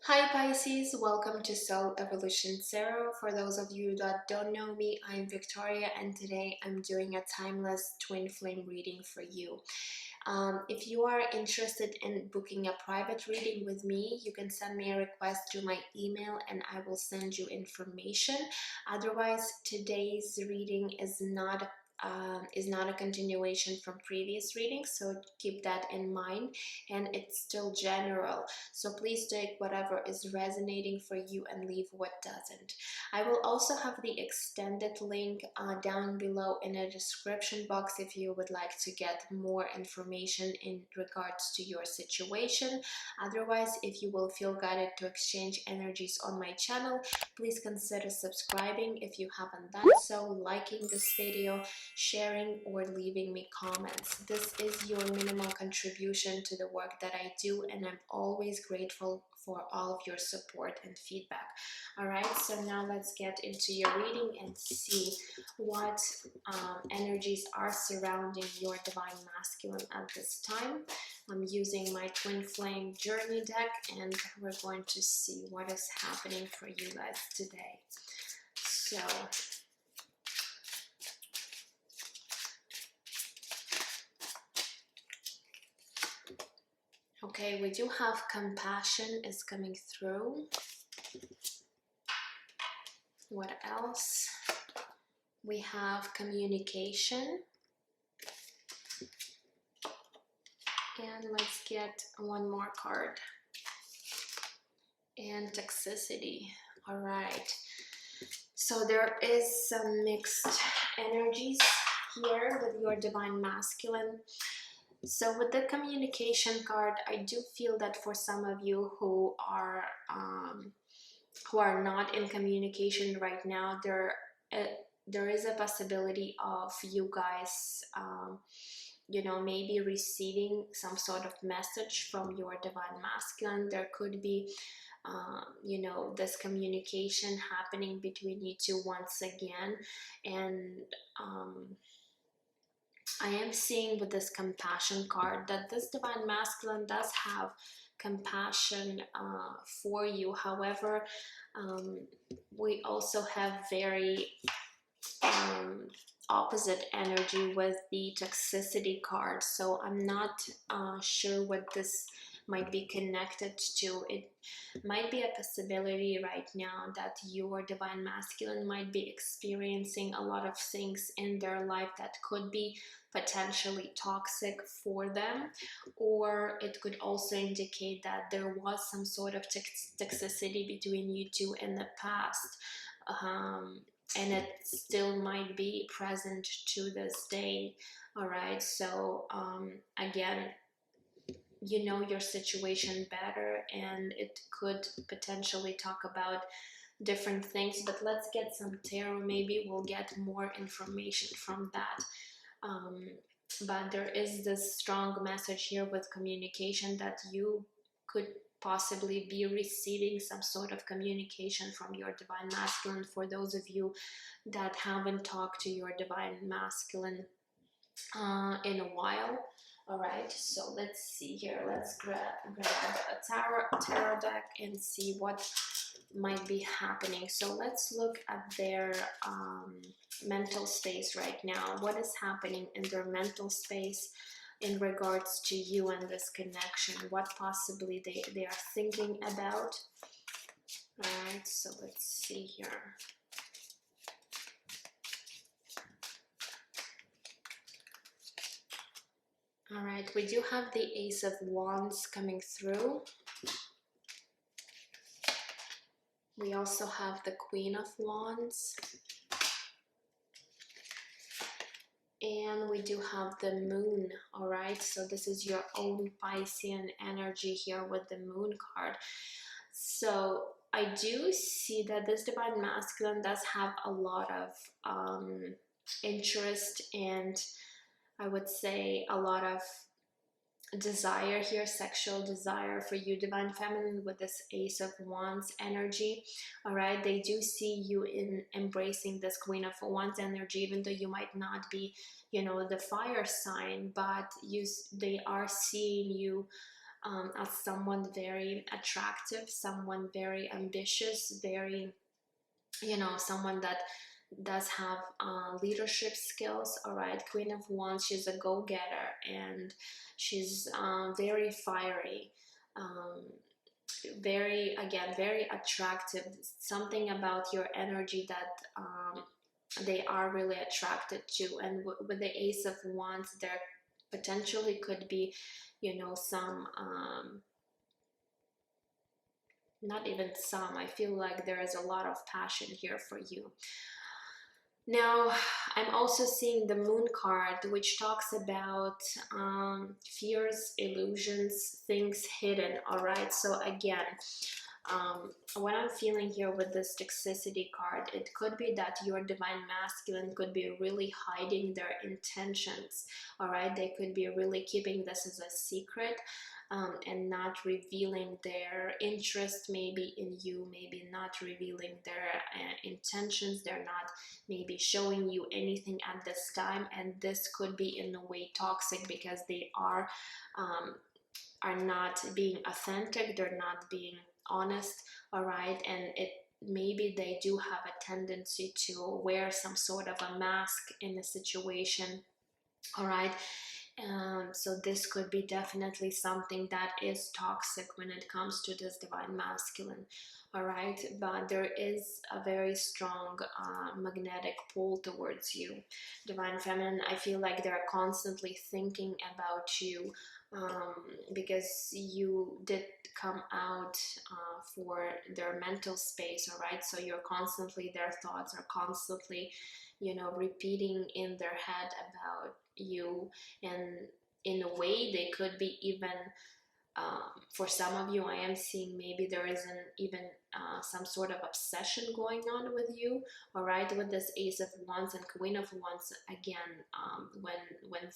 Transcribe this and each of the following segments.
Hi Pisces, welcome to Soul Evolution Tarot. For those of you that don't know me, I'm Victoria and today I'm doing a timeless twin flame reading for you. If you are interested in booking a private reading with me, you can send me a request to my email and I will send you information. Otherwise, today's reading is not a continuation from previous readings, so keep that in mind, and it's still general, so please take whatever is resonating for you and leave what doesn't. I will also have the extended link down below in the description box if you would like to get more information in regards to your situation. Otherwise, if you will feel guided to exchange energies on my channel, please consider subscribing if you haven't done so, liking this video, sharing, or leaving me comments. This is your minimal contribution to the work that I do, and I'm always grateful for all of your support and feedback. Alright, so now let's get into your reading and see what energies are surrounding your Divine Masculine at this time. I'm using my Twin Flame Journey deck and we're going to see what is happening for you guys today. So okay, we do have compassion is coming through. What else? We have communication. And let's get one more card. And toxicity. All right. So there is some mixed energies here with your Divine Masculine. So with the communication card, I do feel that for some of you who are not in communication right now, there is a possibility of you guys you know, maybe receiving some sort of message from your Divine Masculine. There could be you know, this communication happening between you two once again. And I am seeing with this compassion card that this Divine Masculine does have compassion for you. However, we also have very opposite energy with the toxicity card. So I'm not sure what this might be connected to. It might be a possibility right now that your Divine Masculine might be experiencing a lot of things in their life that could be potentially toxic for them, or it could also indicate that there was some sort of toxicity between you two in the past, and it still might be present to this day. All right, so again, you know your situation better and it could potentially talk about different things, but let's get some tarot. Maybe we'll get more information from that. But there is this strong message here with communication that you could possibly be receiving some sort of communication from your Divine Masculine. For those of you that haven't talked to your Divine Masculine in a while. All right, so let's see here. Let's grab a tarot deck and see what might be happening. So let's look at their mental space right now. What is happening in their mental space in regards to you and this connection? What possibly they are thinking about? All right, so let's see here. All right, we do have the Ace of Wands coming through. We also have the Queen of Wands. And we do have the Moon. All right, so this is your own Piscean energy here with the Moon card. So I do see that this Divine Masculine does have a lot of interest and I would say a lot of desire here, sexual desire for you, Divine Feminine, with this Ace of Wands energy. All right, they do see you in embracing this Queen of Wands energy, even though you might not be, you know, the fire sign, but they are seeing you as someone very attractive, someone very ambitious, very, you know, someone that does have leadership skills. All right, Queen of Wands, she's a go-getter, and she's very fiery, um, very, again, very attractive. Something about your energy that they are really attracted to. And with the Ace of Wands, there potentially could be, you know, some not even some, I feel like there is a lot of passion here for you. Now, I'm also seeing the Moon card, which talks about fears, illusions, things hidden. All right, so again, what I'm feeling here with this toxicity card, it could be that your divine masculine could be really hiding their intentions. All right, they could be really keeping this as a secret. And not revealing their interest maybe in you, maybe not revealing their intentions. They're not maybe showing you anything at this time, and this could be in a way toxic because they are not being authentic, they're not being honest. All right, and it maybe they do have a tendency to wear some sort of a mask in a situation. All right, so this could be definitely something that is toxic when it comes to this divine masculine. All right, but there is a very strong magnetic pull towards you. Divine feminine, I feel like they're constantly thinking about you, because you did come out for their mental space. All right, so you're constantly, their thoughts are constantly, you know, repeating in their head about you. And in a way they could be even for some of you, I am seeing maybe there isn't even some sort of obsession going on with you. All right, with this Ace of Wands and Queen of Wands, again, when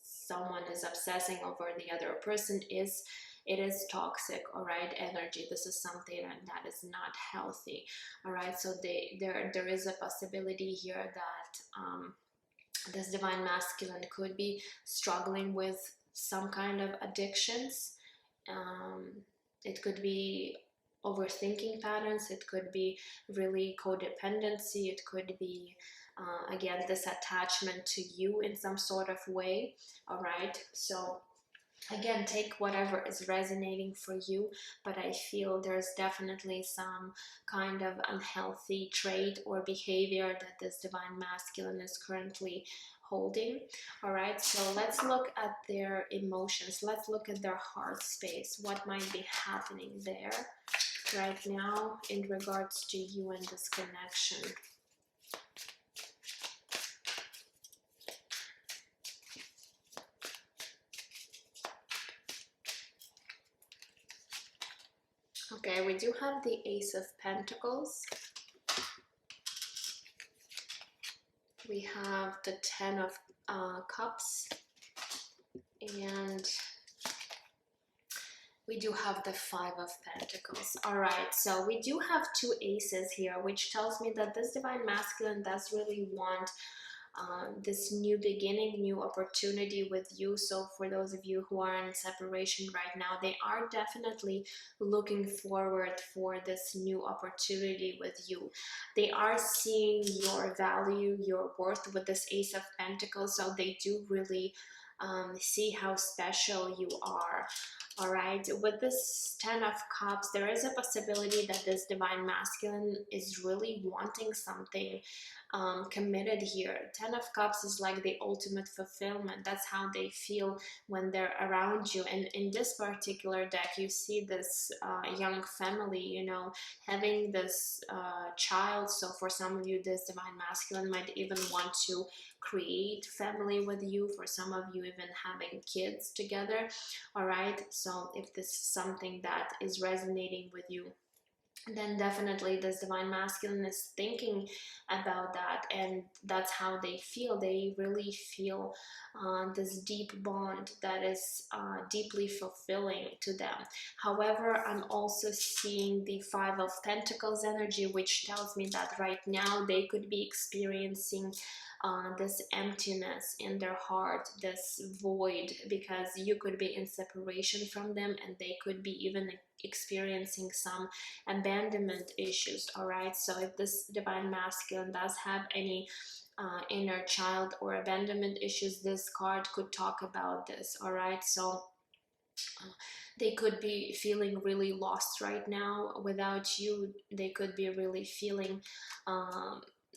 someone is obsessing over the other person, it is toxic. All right, energy. This is something that is not healthy. All right, so there is a possibility here that this divine masculine could be struggling with some kind of addictions. It could be overthinking patterns, it could be really codependency, it could be again this attachment to you in some sort of way. All right, so again, take whatever is resonating for you, but I feel there's definitely some kind of unhealthy trait or behavior that this divine masculine is currently holding. All right, so let's look at their emotions, let's look at their heart space, what might be happening there right now in regards to you and this connection. Okay, we do have the Ace of Pentacles. We have the Ten of Cups. And we do have the Five of Pentacles. All right, so we do have two aces here, which tells me that this divine masculine does really want this new beginning, new opportunity with you. So for those of you who are in separation right now, they are definitely looking forward for this new opportunity with you. They are seeing your value, your worth with this Ace of Pentacles, so they do really see how special you are. All right, with this Ten of Cups, there is a possibility that this divine masculine is really wanting something committed here. Ten of Cups is like the ultimate fulfillment. That's how they feel when they're around you. And in this particular deck, you see this young family, you know, having this child. So for some of you, this divine masculine might even want to create family with you. For some of you, even having kids together. All right, so if this is something that is resonating with you, then definitely this divine masculine is thinking about that, and that's how they feel. They really feel this deep bond that is deeply fulfilling to them. However, I'm also seeing the Five of Pentacles energy, which tells me that right now they could be experiencing this emptiness in their heart, this void, because you could be in separation from them, and they could be even experiencing some abandonment issues. All right, so if this divine masculine does have any inner child or abandonment issues, this card could talk about this. All right, so they could be feeling really lost right now without you. They could be really feeling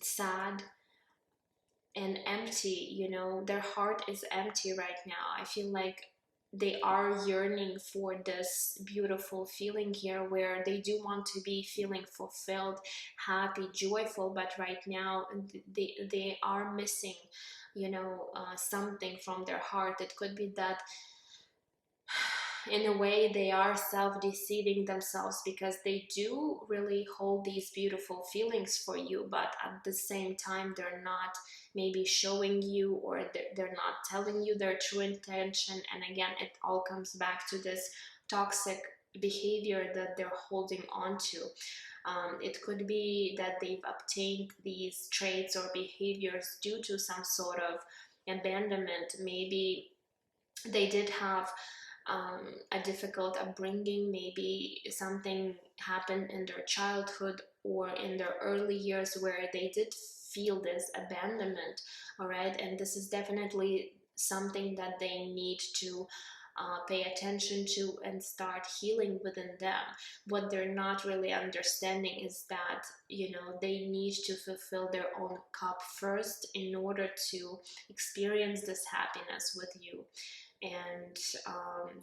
sad and empty. You know, their heart is empty right now. I feel like they are yearning for this beautiful feeling here, where they do want to be feeling fulfilled, happy, joyful, but right now they are missing, you know, something from their heart. It could be that in a way they are self-deceiving themselves, because they do really hold these beautiful feelings for you, but at the same time they're not maybe showing you, or they're not telling you their true intention. And again, it all comes back to this toxic behavior that they're holding on to. It could be that they've obtained these traits or behaviors due to some sort of abandonment. Maybe they did have a difficult upbringing. Maybe something happened in their childhood or in their early years where they did feel this abandonment. All right, and this is definitely something that they need to pay attention to and start healing within them. What they're not really understanding is that, you know, they need to fulfill their own cup first in order to experience this happiness with you. And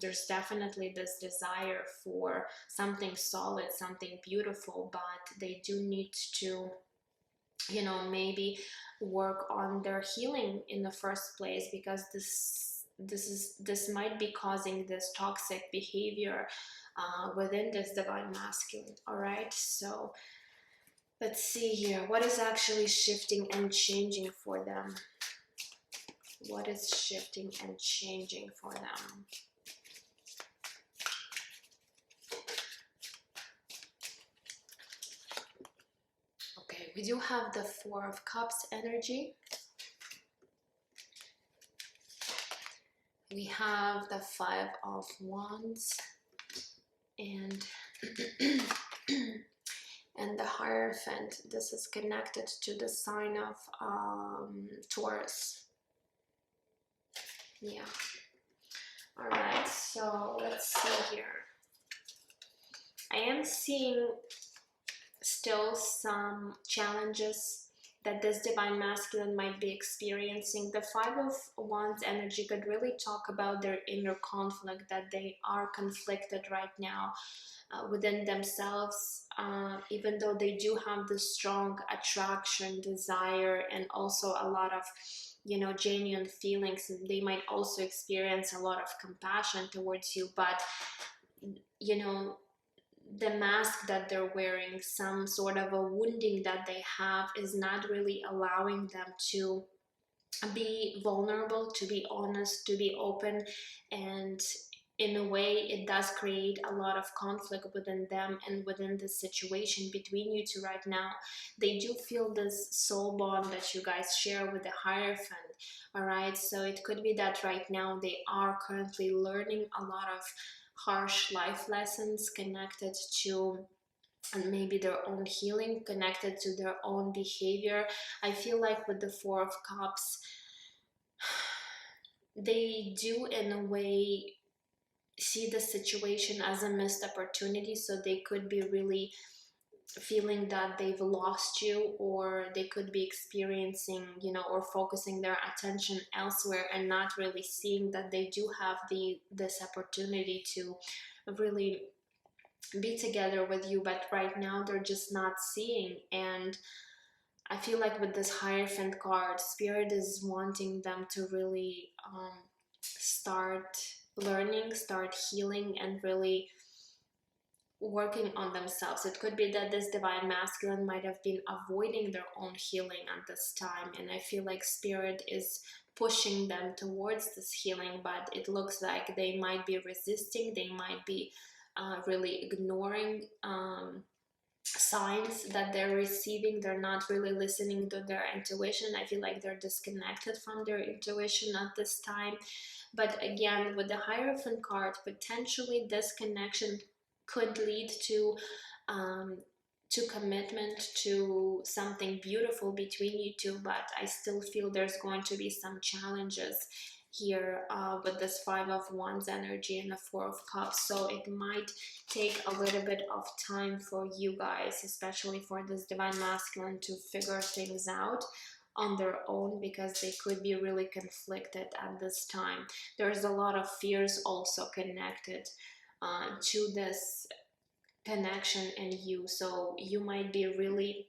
there's definitely this desire for something solid, something beautiful, but they do need to, you know, maybe work on their healing in the first place, because this might be causing this toxic behavior within this divine masculine. All right, so let's see here, what is actually shifting and changing for them? What is shifting and changing for them? Okay, we do have the Four of Cups energy. We have the Five of Wands and and the Hierophant. This is connected to the sign of Taurus. Yeah. All right, so let's see here. I am seeing still some challenges that this divine masculine might be experiencing. The Five of Wands energy could really talk about their inner conflict, that they are conflicted right now within themselves, even though they do have this strong attraction, desire, and also a lot of, you know, genuine feelings. They might also experience a lot of compassion towards you, but, you know, the mask that they're wearing, some sort of a wounding that they have, is not really allowing them to be vulnerable, to be honest, to be open. And in a way, it does create a lot of conflict within them and within the situation between you two right now. They do feel this soul bond that you guys share with the Hierophant. All right, so it could be that right now they are currently learning a lot of harsh life lessons connected to, and maybe their own healing, connected to their own behavior. I feel like with the Four of Cups, they do in a way see the situation as a missed opportunity, so they could be really feeling that they've lost you, or they could be experiencing, you know, or focusing their attention elsewhere and not really seeing that they do have this opportunity to really be together with you, but right now they're just not seeing. And I feel like with this Hierophant card, Spirit is wanting them to really start learning, start healing, and really working on themselves. It could be that this divine masculine might have been avoiding their own healing at this time, and I feel like spirit is pushing them towards this healing, but it looks like they might be resisting, they might be really ignoring signs that they're receiving. They're not really listening to their intuition. I feel like they're disconnected from their intuition at this time. But again, with the Hierophant card, potentially this connection could lead um, to commitment, to something beautiful between you two, but I still feel there's going to be some challenges here with this Five of Wands energy and the Four of Cups. So it might take a little bit of time for you guys, especially for this divine masculine, to figure things out on their own, because they could be really conflicted at this time. There's a lot of fears also connected to this connection in you, so you might be really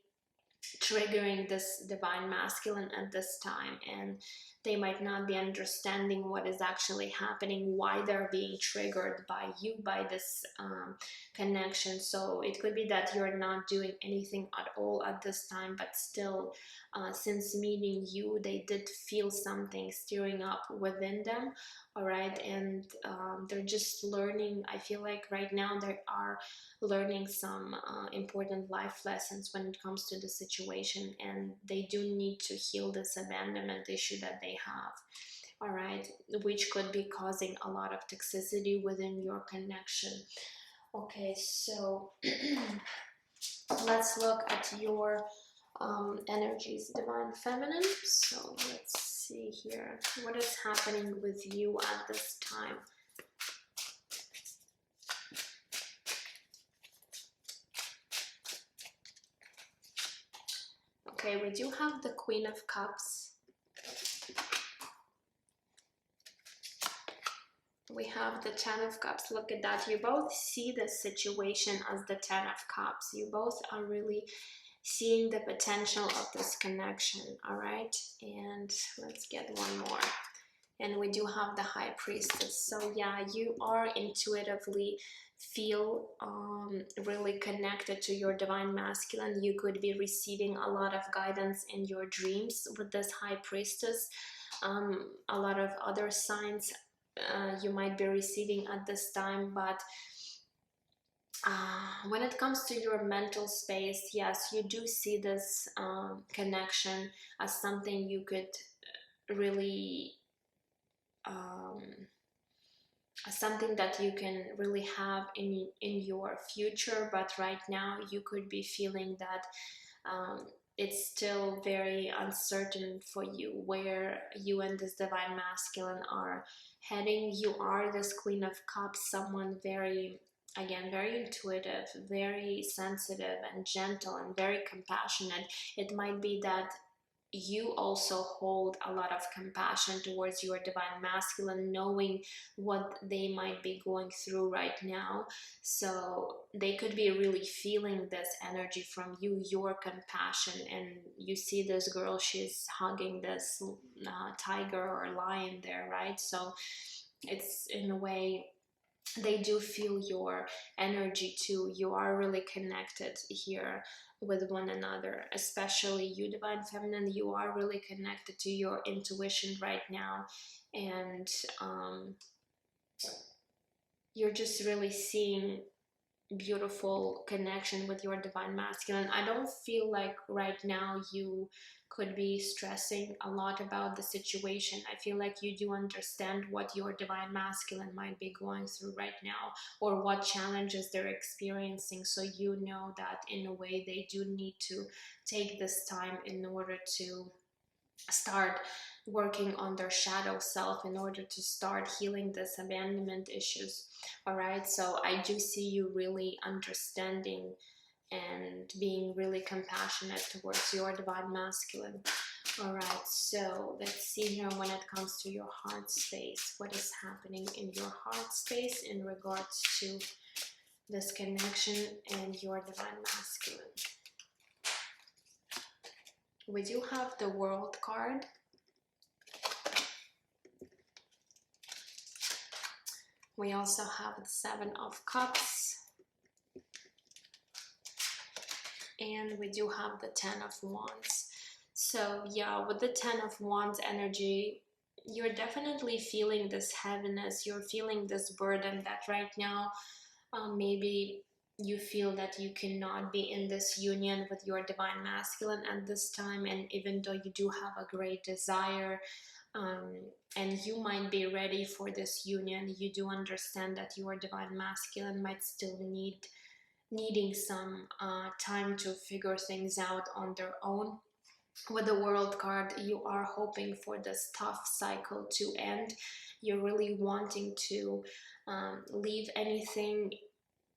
triggering this divine masculine at this time, and they might not be understanding what is actually happening, why they're being triggered by you, by this connection. So it could be that you're not doing anything at all at this time, but still since meeting you, they did feel something stirring up within them. All right, and they're just learning. I feel like right now they are learning some important life lessons when it comes to the situation, and they do need to heal this abandonment issue that they have. All right, which could be causing a lot of toxicity within your connection. Okay, so let's look at your energies, divine feminine. So let's see here, what is happening with you at this time? Okay, we do have the Queen of Cups. We have the Ten of Cups. Look at that. You both see the situation as the Ten of Cups. You both are really seeing the potential of this connection. All right, and let's get one more. And we do have the High Priestess. So yeah, you are intuitively feel really connected to your divine masculine. You could be receiving a lot of guidance in your dreams with this High Priestess. A lot of other signs you might be receiving at this time, but when it comes to your mental space, yes, you do see this connection as something you could really something that you can really have in your future. But right now you could be feeling that it's still very uncertain for you where you and this divine masculine are heading. You are this Queen of Cups, someone very, again, very intuitive, very sensitive and gentle and very compassionate. It might be that you also hold a lot of compassion towards your divine masculine, knowing what they might be going through right now. So they could be really feeling this energy from you, your compassion. And you see this girl, she's hugging this tiger or lion there, right? So it's, in a way, they do feel your energy too. You are really connected here with one another, especially you, divine feminine. You are really connected to your intuition right now, and you're just really seeing beautiful connection with your divine masculine. I don't feel like right now you could be stressing a lot about the situation. I feel like you do understand what your divine masculine might be going through right now, or what challenges they're experiencing. So you know that in a way they do need to take this time in order to start working on their shadow self, in order to start healing this abandonment issues. All right, so I do see you really understanding and being really compassionate towards your divine masculine. All right, so let's see here when it comes to your heart space. What is happening in your heart space in regards to this connection and your divine masculine? We do have the World card. We also have the Seven of Cups. and we do have the Ten of Wands. So yeah, with the Ten of Wands energy, you're definitely feeling this heaviness, you're feeling this burden that right now maybe you feel that you cannot be in this union with your divine masculine at this time, and even though you do have a great desire, um, and you might be ready for this union, you do understand that your divine masculine might still needing some time to figure things out on their own. With the World card, you are hoping for this tough cycle to end. You're really wanting to leave anything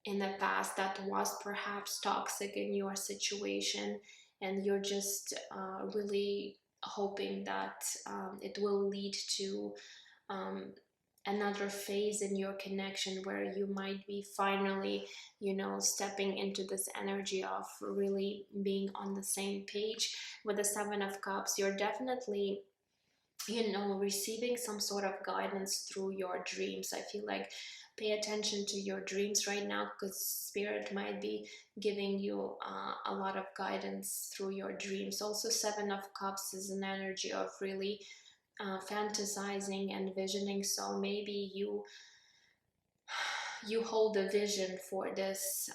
in the past that was perhaps toxic in your situation, and you're just really hoping that it will lead to um, another phase in your connection where you might be finally, you know, stepping into this energy of really being on the same page. With the Seven of Cups, you're definitely, you know, receiving some sort of guidance through your dreams. I feel like pay attention to your dreams right now, because spirit might be giving you a lot of guidance through your dreams. Also, Seven of Cups is an energy of really fantasizing and visioning. So maybe you hold a vision for this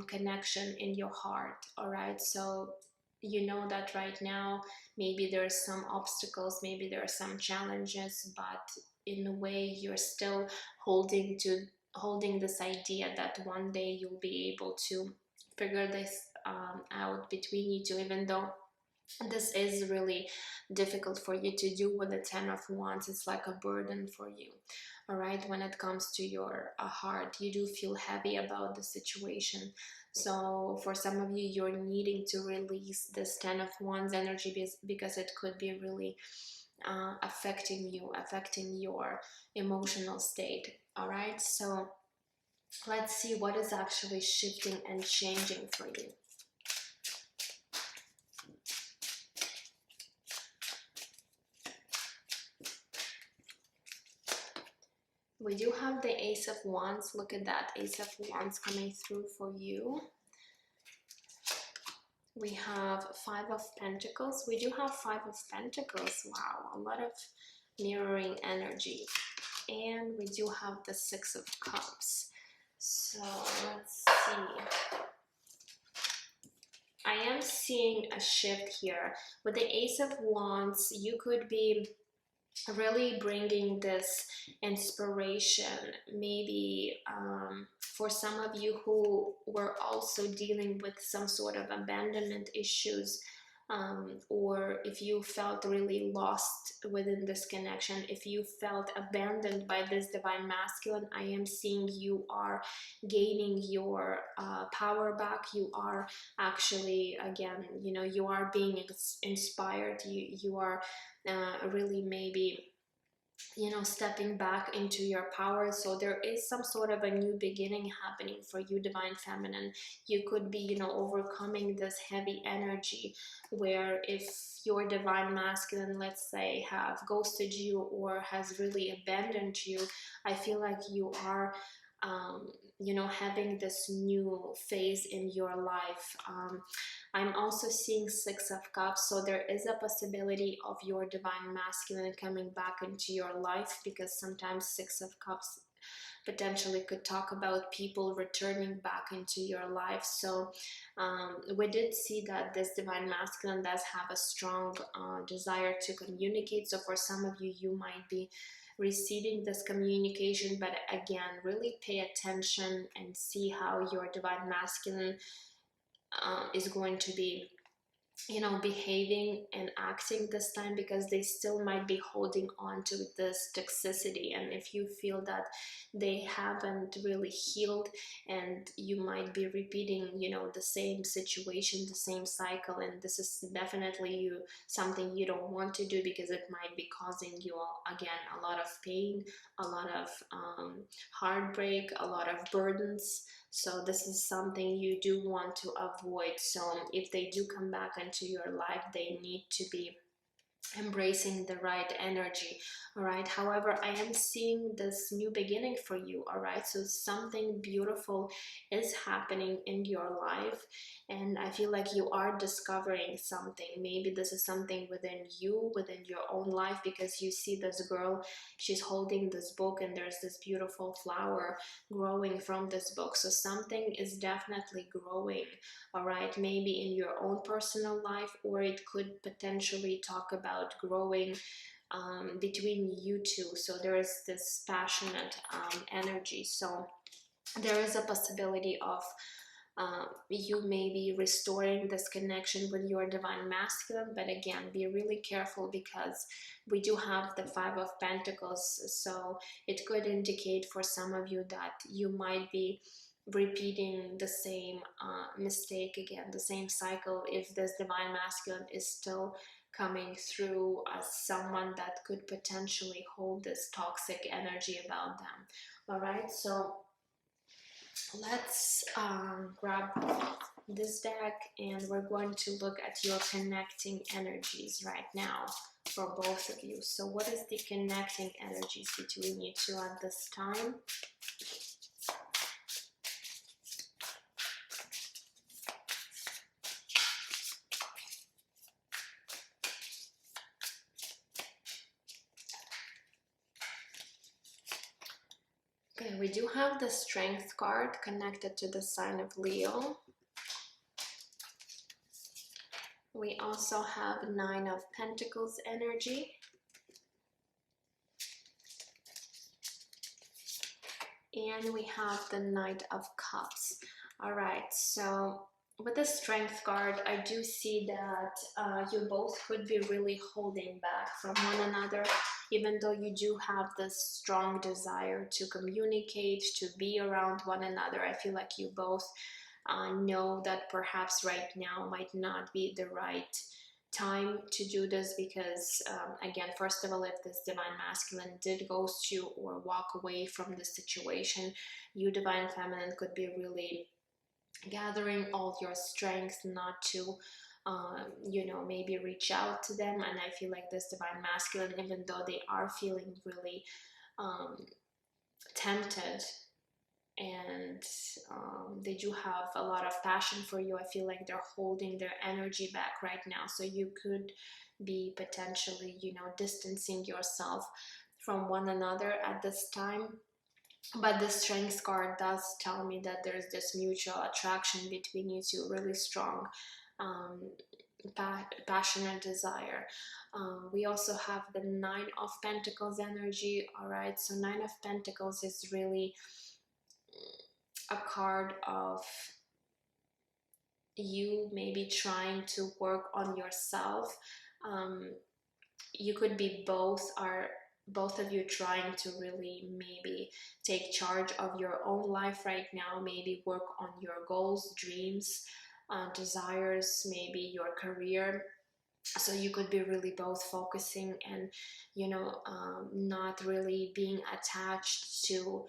connection in your heart. All right, so you know that right now maybe there's some obstacles, maybe there are some challenges, but in a way you're still holding this idea that one day you'll be able to figure this out between you two, even though this is really difficult for you to do. With the Ten of Wands, it's like a burden for you. All right, when it comes to your heart, you do feel heavy about the situation. So for some of you, you're needing to release this Ten of Wands energy, because it could be really affecting you, affecting your emotional state. All right, so let's see what is actually shifting and changing for you. We do have the Ace of Wands. Look at that, Ace of Wands coming through for you. We have Five of Pentacles. We do have Five of Pentacles. Wow, a lot of mirroring energy. And we do have the Six of Cups. So let's see. I am seeing a shift here. With the Ace of Wands, you could be really bringing this inspiration, maybe for some of you who were also dealing with some sort of abandonment issues, or if you felt really lost within this connection, if you felt abandoned by this divine masculine, I am seeing you are gaining your power back. You are actually, again, you know, you are being inspired. You are really maybe, you know, stepping back into your power. So there is some sort of a new beginning happening for you, divine feminine. You could be, you know, overcoming this heavy energy, where if your divine masculine, let's say, have ghosted you or has really abandoned you, I feel like you are you know, having this new phase in your life. I'm also seeing Six of Cups, so there is a possibility of your divine masculine coming back into your life, because sometimes Six of Cups potentially could talk about people returning back into your life. So we did see that this divine masculine does have a strong desire to communicate. So for some of you, you might be receiving this communication, but again, really pay attention and see how your divine masculine is going to be, you know, behaving and acting this time, because they still might be holding on to this toxicity. And if you feel that they haven't really healed, and you might be repeating, you know, the same situation, the same cycle, and this is definitely something you don't want to do, because it might be causing you again a lot of pain, a lot of heartbreak, a lot of burdens. So this is something you do want to avoid. So if they do come back into your life, they need to be embracing the right energy. All right, however, I am seeing this new beginning for you. All right, so something beautiful is happening in your life, and I feel like you are discovering something. Maybe this is something within you, within your own life, because you see this girl, she's holding this book and there's this beautiful flower growing from this book. So something is definitely growing. All right, maybe in your own personal life, or it could potentially talk about growing between you two. So there is this passionate energy. So there is a possibility of you may be restoring this connection with your divine masculine, but again, be really careful, because we do have the Five of Pentacles. So it could indicate for some of you that you might be repeating the same mistake again, the same cycle, if this divine masculine is still coming through as someone that could potentially hold this toxic energy about them. All right, so let's grab this deck, and we're going to look at your connecting energies right now for both of you. So what is the connecting energies between you two at this time? Okay, we do have the Strength card connected to the sign of Leo. We also have Nine of Pentacles energy. And we have the Knight of Cups. All right, so with the Strength card, I do see that you both could be really holding back from one another, even though you do have this strong desire to communicate, to be around one another. I feel like you both know that perhaps right now might not be the right time to do this, because again, first of all, if this divine masculine did ghost you or walk away from the situation, you divine feminine could be really gathering all your strength not to you know, maybe reach out to them. And I feel like this divine masculine, even though they are feeling really tempted, and they do have a lot of passion for you, I feel like they're holding their energy back right now. So you could be potentially, you know, distancing yourself from one another at this time. But the Strength card does tell me that there's this mutual attraction between you two, really strong um, passionate desire. We also have the Nine of Pentacles energy. All right, so Nine of Pentacles is really a card of you maybe trying to work on yourself. You could be both of you trying to really maybe take charge of your own life right now, maybe work on your goals, dreams, desires, maybe your career. So you could be really both focusing and, you know, not really being attached to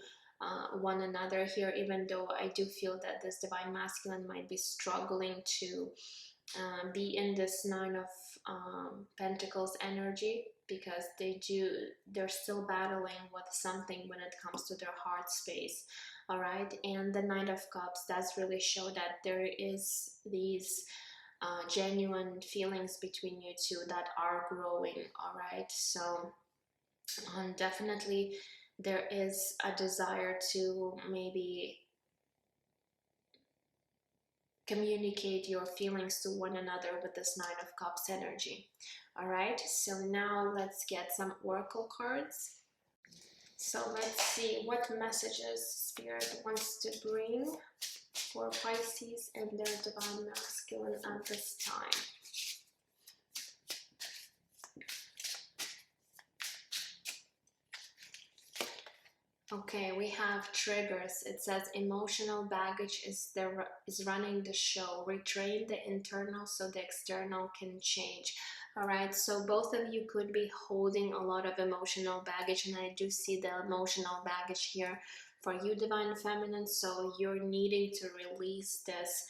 one another here, even though I do feel that this divine masculine might be struggling to be in this Nine of Pentacles energy, because they're still battling with something when it comes to their heart space. All right, and the Knight of Cups does really show that there is these genuine feelings between you two that are growing. All right, so definitely there is a desire to maybe communicate your feelings to one another with this Nine of Cups energy. All right, so now let's get some oracle cards. So let's see what messages Spirit wants to bring for Pisces and their divine masculine at this time. Okay, we have triggers. It says emotional baggage is running the show. Retrain the internal so the external can change. All right, so both of you could be holding a lot of emotional baggage, and I do see the emotional baggage here for you, divine feminine. So you're needing to release this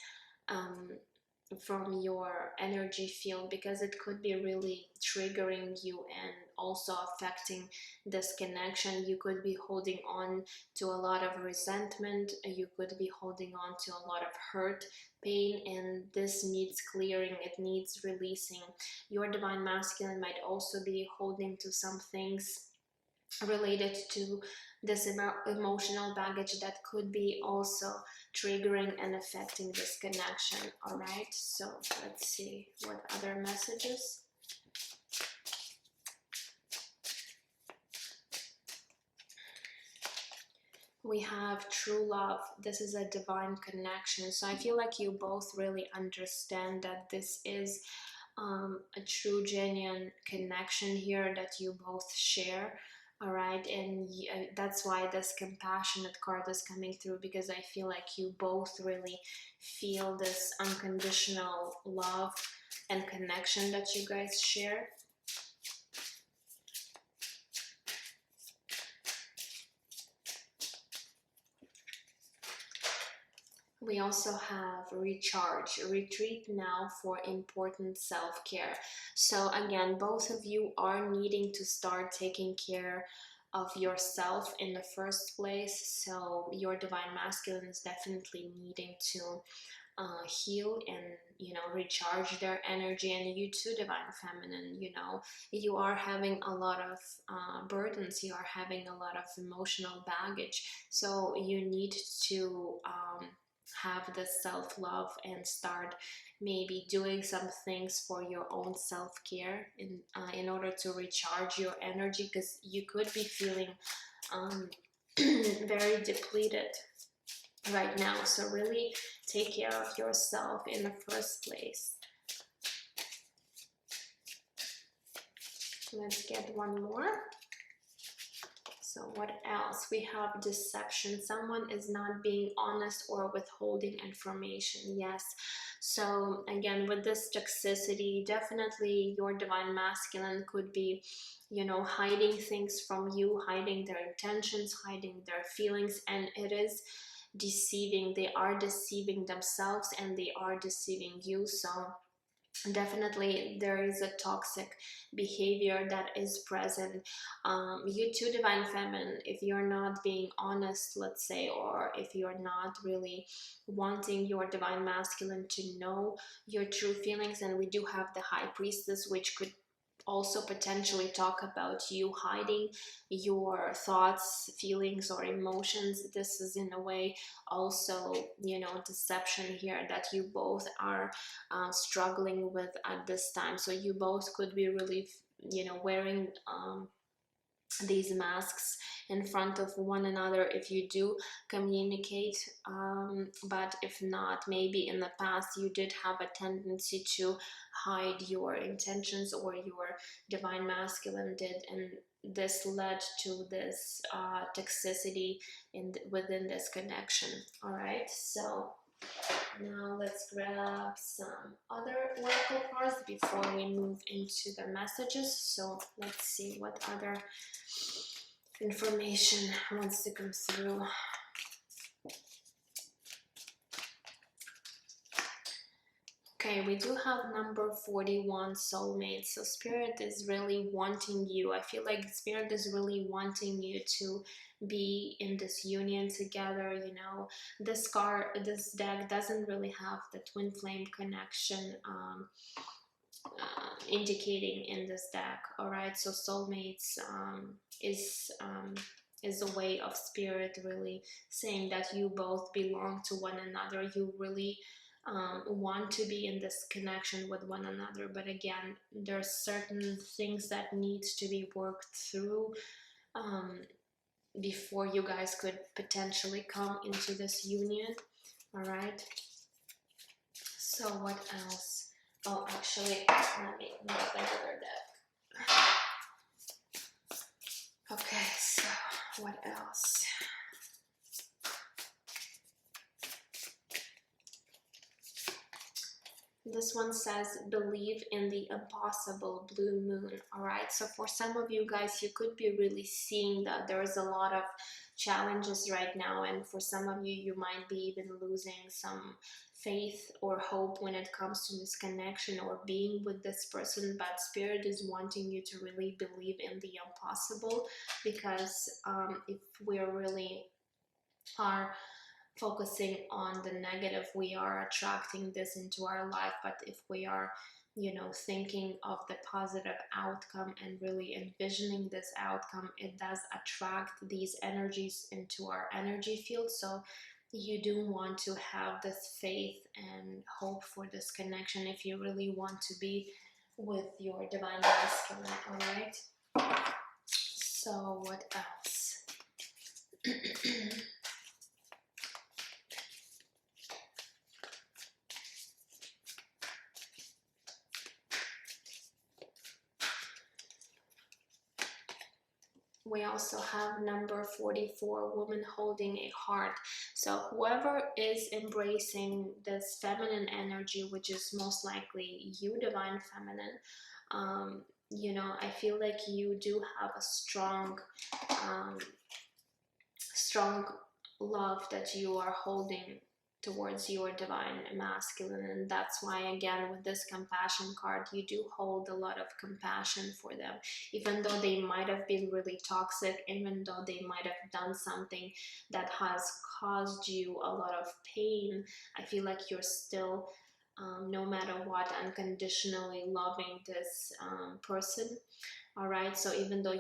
from your energy field, because it could be really triggering you and also affecting this connection. You could be holding on to a lot of resentment, you could be holding on to a lot of hurt, pain, and this needs clearing, it needs releasing. Your divine masculine might also be holding to some things related to this emotional baggage that could be also triggering and affecting this connection. All right, so let's see what other messages. We have true love. This is a divine connection, so I feel like you both really understand that this is a true genuine connection here that you both share. All right, and that's why this compassionate card is coming through, because I feel like you both really feel this unconditional love and connection that you guys share. We also have recharge, retreat now for important self-care. So again, both of you are needing to start taking care of yourself in the first place. So your divine masculine is definitely needing to heal and, you know, recharge their energy. And you too, divine feminine, you know, you are having a lot of burdens, you are having a lot of emotional baggage, so you need to have this self-love and start maybe doing some things for your own self-care in order to recharge your energy, because you could be feeling very depleted right now. So really take care of yourself in the first place. Let's get one more. So what else? We have deception. Someone is not being honest or withholding information. Yes. So again, with this toxicity, definitely your divine masculine could be, you know, hiding things from you, hiding their intentions, hiding their feelings, and it is deceiving. They are deceiving themselves and they are deceiving you. So definitely there is a toxic behavior that is present. You too, divine feminine, if you're not being honest, let's say, or if you're not really wanting your divine masculine to know your true feelings, and we do have the high priestess, which could also potentially talk about you hiding your thoughts, feelings, or emotions. This is in a way also, you know, deception here that you both are struggling with at this time. So you both could be really, you know, wearing these masks in front of one another if you do communicate, but if not, maybe in the past you did have a tendency to hide your intentions, or your divine masculine did, and this led to this toxicity within this connection. All right, so now let's grab some other oracle cards before we move into the messages. So let's see what other information wants to come through. Okay, we do have number 41, soulmate. So spirit is really wanting you. I feel like spirit is really wanting you to be in this union together. You know, this card, this deck doesn't really have the twin flame connection indicating in this deck. All right, so soulmates is a way of spirit really saying that you both belong to one another. You really want to be in this connection with one another, but again, there's certain things that needs to be worked through before you guys could potentially come into this union. All right, so what else? Oh, actually, let me grab another deck. Okay, so what else? This one says, believe in the impossible, blue moon. All right, so for some of you guys, you could be really seeing that there is a lot of challenges right now, and for some of you, you might be even losing some faith or hope when it comes to this connection or being with this person, but Spirit is wanting you to really believe in the impossible, because if we're really are focusing on the negative, we are attracting this into our life. But if we are, you know, thinking of the positive outcome and really envisioning this outcome, it does attract these energies into our energy field. So you do want to have this faith and hope for this connection if you really want to be with your divine masculine. All right, so what else? We also have number 44, woman holding a heart. So whoever is embracing this feminine energy, which is most likely you, divine feminine, you know, I feel like you do have a strong strong love that you are holding towards your divine masculine, and that's why, again, with this compassion card, you do hold a lot of compassion for them, even though they might have been really toxic, even though they might have done something that has caused you a lot of pain. I feel like you're still, no matter what, unconditionally loving this person. All right, so even though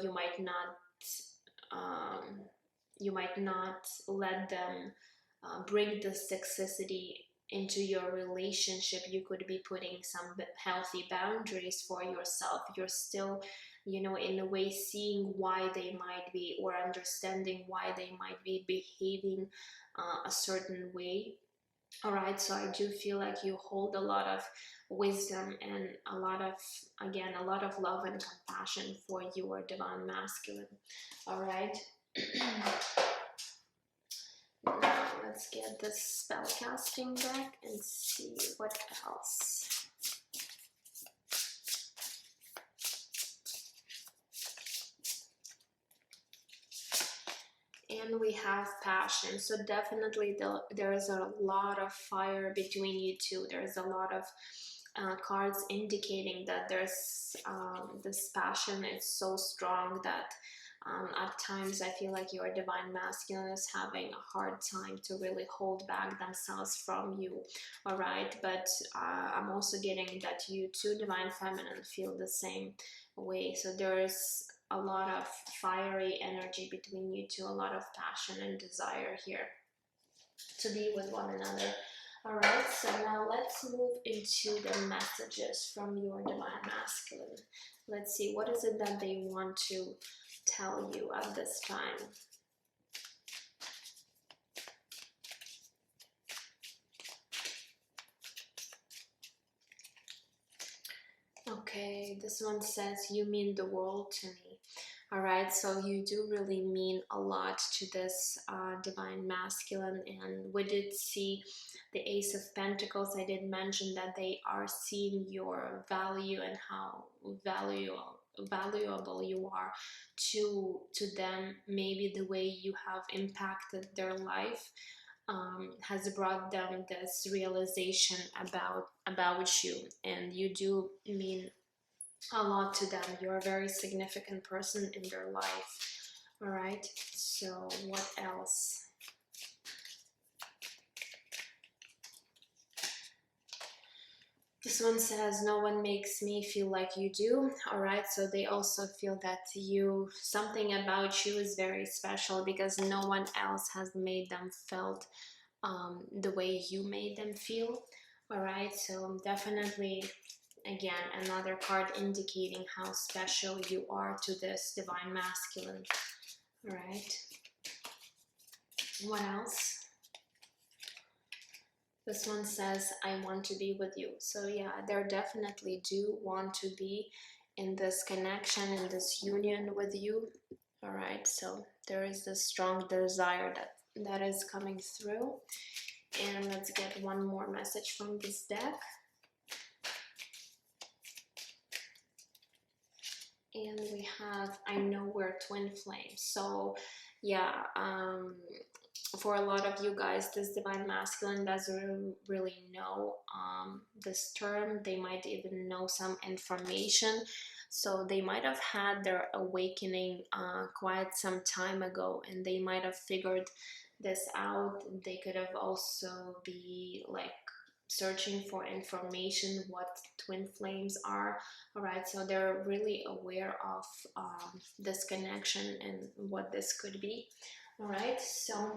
um, you might not let them bring this toxicity into your relationship, you could be putting some healthy boundaries for yourself. You're still, you know, in a way seeing why they might be, or understanding why they might be behaving a certain way. All right, so I do feel like you hold a lot of wisdom and a lot of, again, a lot of love and compassion for your divine masculine. All right. Now let's get this spell casting deck and see what else. And we have passion. So definitely there is a lot of fire between you two. There's a lot of cards indicating that there's this passion is so strong that at times I feel like your divine masculine is having a hard time to really hold back themselves from you. All right, but I'm also getting that you two, divine feminine, feel the same way. So there's a lot of fiery energy between you two, a lot of passion and desire here to be with one another. All right, so now let's move into the messages from your divine masculine. Let's see, what is it that they want to tell you at this time? Okay, this one says, you mean the world to me. All right, so you do really mean a lot to this divine masculine. And we did see the Ace of Pentacles. I did mention that they are seeing your value and how valuable you are to them. Maybe the way you have impacted their life has brought them this realization about you, and you do mean a lot to them. You're a very significant person in their life. All right, so what else? This one says, no one makes me feel like you do. All right, so they also feel that something about you is very special, because no one else has made them felt the way you made them feel. All right, so definitely, again, another card indicating how special you are to this divine masculine. All right, what else? This one says, I want to be with you. So yeah, they definitely do want to be in this connection, in this union with you. All right, so there is this strong desire that is coming through. And let's get one more message from this deck. And we have, I know we're twin flames. So yeah, for a lot of you guys, this divine masculine doesn't really know this term. They might even know some information, so they might have had their awakening quite some time ago, and they might have figured this out. They could have also be like searching for information what twin flames are. All right, so they're really aware of this connection and what this could be. All right, so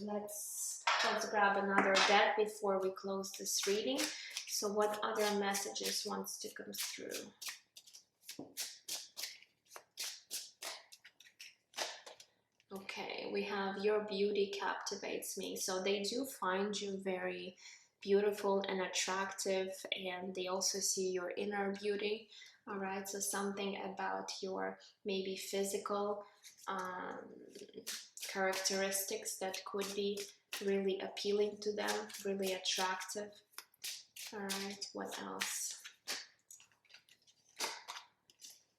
let's grab another deck before we close this reading. So what other messages wants to come through? Okay, we have your beauty captivates me. So they do find you very beautiful and attractive, and they also see your inner beauty. All right, so something about your maybe physical characteristics that could be really appealing to them, really attractive. All right, what else?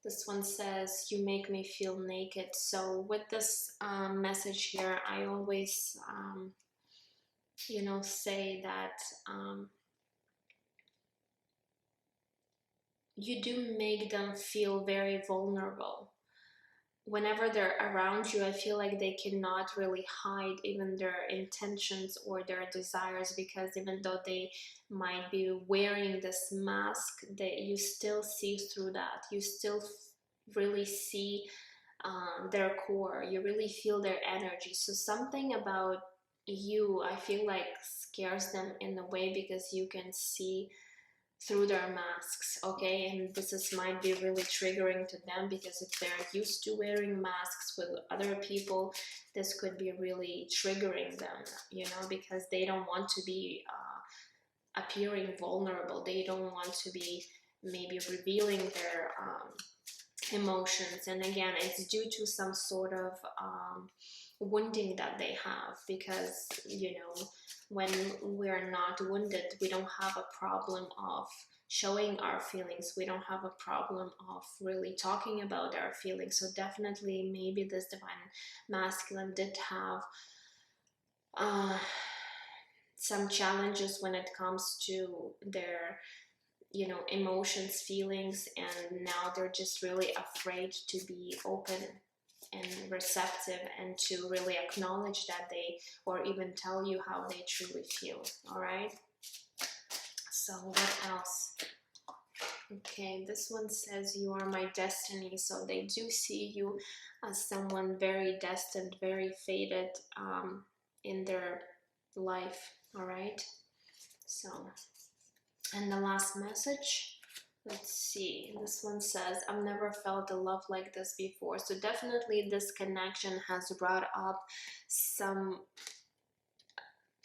This one says, you make me feel naked. So with this message here, I always, you know, say that you do make them feel very vulnerable. Whenever they're around you, I feel like they cannot really hide even their intentions or their desires, because even though they might be wearing this mask, that you still see through that. You still really see their core. You really feel their energy. So something about you, I feel like, scares them in a way, because you can see through their masks. Okay, and this is might be really triggering to them, because if they're used to wearing masks with other people, this could be really triggering them, you know, because they don't want to be appearing vulnerable. They don't want to be maybe revealing their emotions. And again, it's due to some sort of wounding that they have, because, you know, when we're not wounded, we don't have a problem of showing our feelings. We don't have a problem of really talking about our feelings. So definitely, maybe this divine masculine did have some challenges when it comes to their, you know, emotions, feelings, and now they're just really afraid to be open and receptive, and to really acknowledge that they, or even tell you how they truly feel. All right, so what else? Okay, this one says, you are my destiny. So they do see you as someone very destined, very fated in their life. All right, so, and the last message, let's see, this one says, I've never felt a love like this before. So definitely this connection has brought up some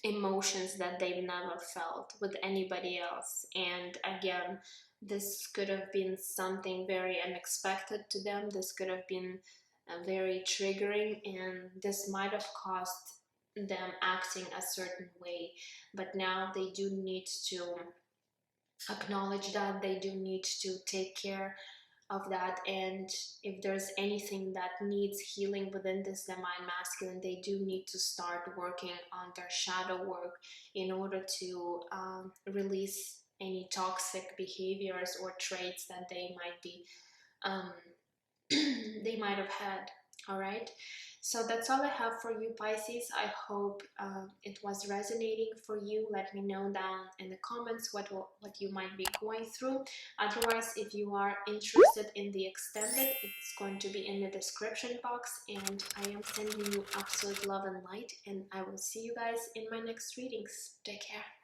emotions that they've never felt with anybody else. And again, this could have been something very unexpected to them. This could have been very triggering, and this might have caused them acting a certain way. But now they do need to acknowledge that, they do need to take care of that. And if there's anything that needs healing within this divine masculine, they do need to start working on their shadow work in order to release any toxic behaviors or traits that they might be they might have had. All right, so that's all I have for you, Pisces. I hope it was resonating for you. Let me know down in the comments what you might be going through. Otherwise, if you are interested in the extended, it's going to be in the description box, and I am sending you absolute love and light, and I will see you guys in my next readings. Take care.